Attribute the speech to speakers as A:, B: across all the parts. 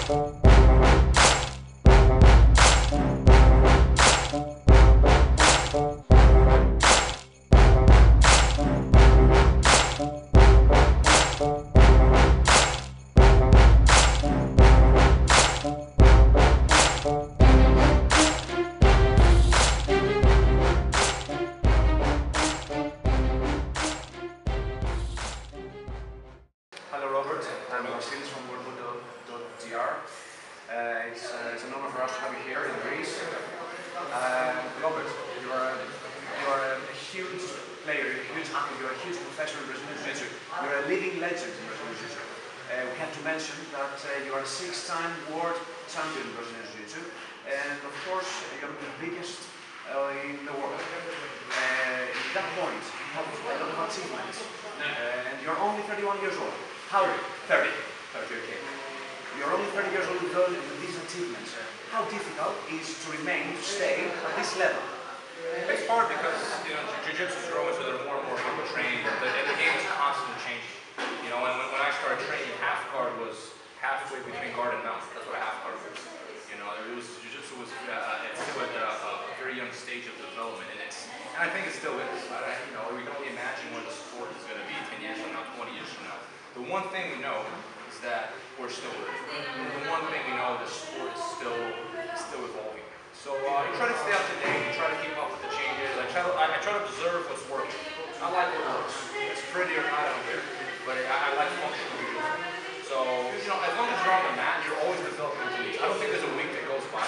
A: Hello Robert, I'm Vasilios from World-Budo. It's an honor for us to have you here in Greece. Robert, you are a huge player, a huge athlete, you're a huge professional in Brazilian Jiu-Jitsu. You're a living legend in Brazilian Jiu-Jitsu. We have to mention that you are a 6-time world champion in Brazilian Jiu-Jitsu, and of course you're the biggest in the world. At that point, you have a lot of achievements, and you're only 31 years old. How 30? 30, okay. You're only 30 years old with these achievements. How difficult is to remain, to stay at this level?
B: It's hard because, Jiu-Jitsu is growing, so there are more and more people training. The game is constantly changing. When I started training, half guard was halfway between guard and mount. That's what a half guard was. Jiu-Jitsu was still at a very young stage of development, and I think it still is. We can only imagine where the sport is going to be 10 years from now, 20 years from now. The one thing we know is that we're still learning. The one thing we know is the sport is still evolving. So you try to stay up to date, you try to keep up with the changes. I try to observe what's working. I like what works. It's pretty or not, I don't care. But I like functional jiu-jitsu. So as long as you're on the mat, you're always developing techniques. I don't think there's a week that goes by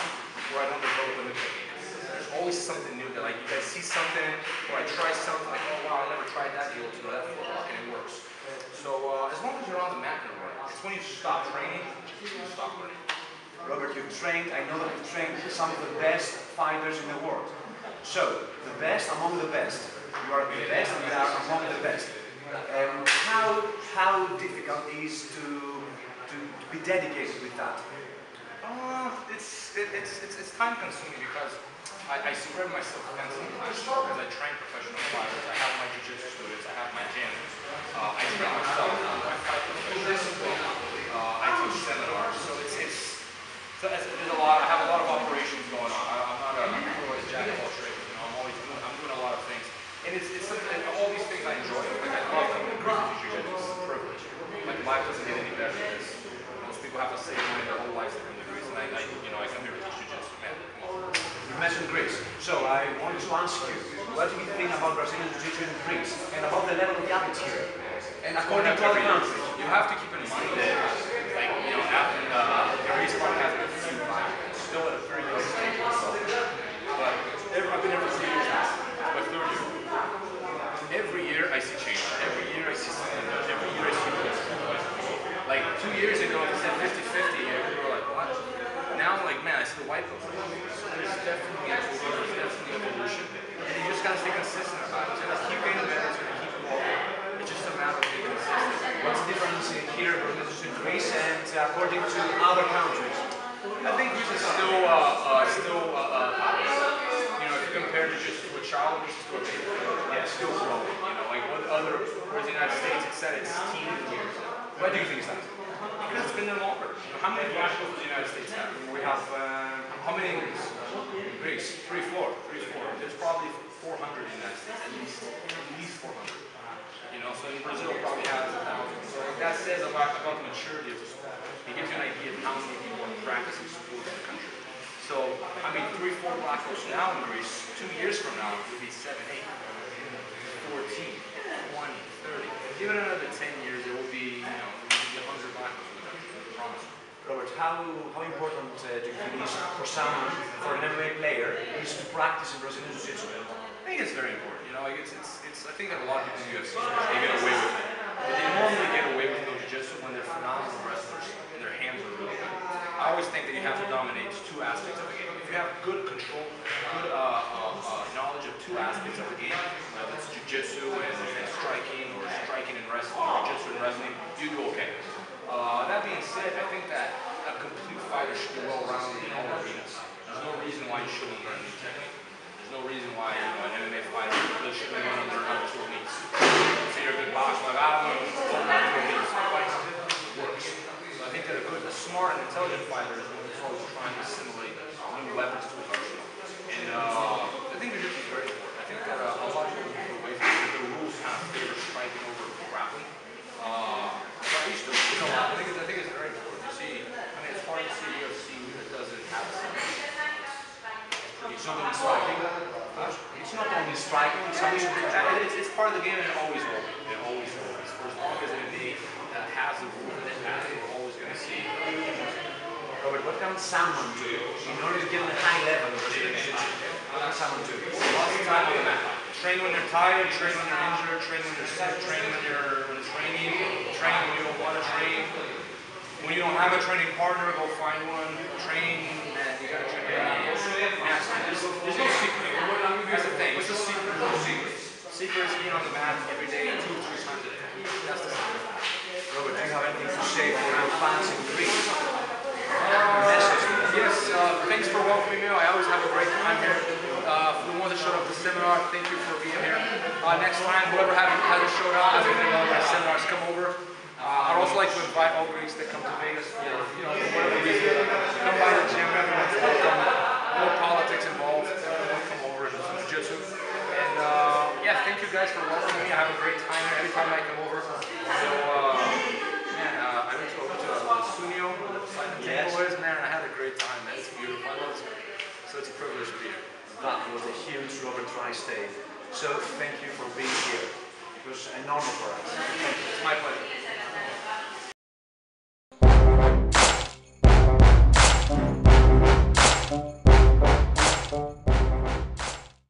B: where I don't develop a new technique. There's always something new that you guys see something, or I try something like, oh wow, I never tried that deal, that footlock, and it works. So as long as you're on the mat, you're right. It's when you stop training, you stop learning.
A: Robert, you've trained, I know that you've trained some of the best fighters in the world. So, the best among the best. You are the best and they are among the best. How difficult is to be dedicated with that?
B: It's time consuming because I spread myself thin sometimes because I train professional fighters. I have my jiu-jitsu students, I have my gym. I train myself, I fight professionally. I teach seminars, so there's a lot. I have a lot of operations going on. I'm not always jack of all trades. I'm doing a lot of things, and all these things I enjoy. I love coming to Greece to jiu-jitsu. It's a privilege. Life doesn't get any better than this. Most people have to save money their whole lives to come to Greece, and I come here to teach jiu-jitsu. Man, come on.
A: You mentioned Greece, so I want to ask you, what do you think about Brazilian Jiu-Jitsu in Greece, and about the level of the athletes here? And according to other countries,
B: you have to keep in mind that, Greece probably has a few violence, still at a very young stage of development. But I've been here for 3 years now. It's my 3rd year. Every year I see change. Every year I see something new. Every year I see something. Like 2 years ago, I said 50-50. People were like, what? Now I'm like, man, I see the white belt. So there's definitely improvement. There's definitely evolution. And you just gotta stay consistent about it. It's gonna keep getting better. It's gonna keep evolving. It's just a matter of being consistent.
A: What's the difference here versus in Greece and according to other countries?
B: I think Greece is still if you compare it just to a child versus to a baby, still growing. Whereas the United States, it's set its teen years.
A: Why do you think that?
B: Because it's been there longer. How many black belts does the United States have?
A: We have,
B: how many in Greece?
A: Greece?
B: 3, 4. There's probably 400 in the United States, at least 400. So in Brazil probably has 1,000. So what that says about the maturity of the sport. It gives you an idea of how many people are practicing sport in the country. So, 3, 4 black belts now in Greece, 2 years from now, it will be 7, 8, 14, 20, 30. Give it another 10 years, it will be, 100 black belts in the country, I promise you.
A: Robert, how important do you think is for someone, for an MMA player, is to practice in Brazilian Jiu-Jitsu?
B: I think it's very important. I think that a lot of people in the UFC, they get away with it. But they normally get away with jiu-jitsu when they're phenomenal wrestlers and their hands are really good. I always think that you have to dominate 2 aspects of the game. If you have good control, good knowledge of 2 aspects of the game, whether it's jiu-jitsu and striking, or striking and wrestling, or jiu-jitsu and wrestling, you do okay. That being said, I think that a complete fighter should be well-rounded in all arenas. There's no reason why you shouldn't learn new technique. There's no reason why an MMA fighter shouldn't want to learn other techniques. Say you're a good boxer, like, I don't know, techniques. It works. So I think that a smart and intelligent intelligent fighter is one who's always trying to assimilate new weapons to his arsenal. And I think jiu-jitsu is very important. I think that a lot of people move away from it. The rules kind of favor striking over grappling. But you still see a lot. I think it's very important to see. I mean, it's hard to see UFC that doesn't have a
A: It's not only striking. It's not only striking,
B: it's part of the game and it always will be. It always will be. For as long as MMA has the rules that it has, we're always going to see.
A: Robert, what can someone do in order to get on a high level of jiu-jitsu? What can someone do?
B: Lots of time on the mat. Train when you're tired, train when you're injured, train when you're sick, train when you're training, train when you don't want to train. When you don't have a training partner, go find one. Train, and you got to train. There's no secret. Here's the thing. What's the secret? There's no secret. Secret is being on the mat every day, 2 or 3 times a day. That's the secret.
A: Robert, do you have anything to say for our fans in Greece?
B: Yes, thanks for welcoming me. I always have a great time here. For the ones that showed up to the seminar, thank you for being here. Next time, whoever hasn't showed up, hasn't been to my seminars, come over. I'd also like to invite all Greeks that come to Vegas for, for whatever reason, come by the gym, everyone's welcome. No politics involved. Everyone come over and do some jiu-jitsu. And yeah, thank you guys for welcoming me. I have a great time here every time I come over. So, man, I went over to Sunio, where the temple is, man, I had a great time, man. It's beautiful. I love this country. So it's a privilege to be here.
A: That was a huge Robert Drysdale. So thank you for being here. It was an honor for us. Thank you.
B: It's my pleasure.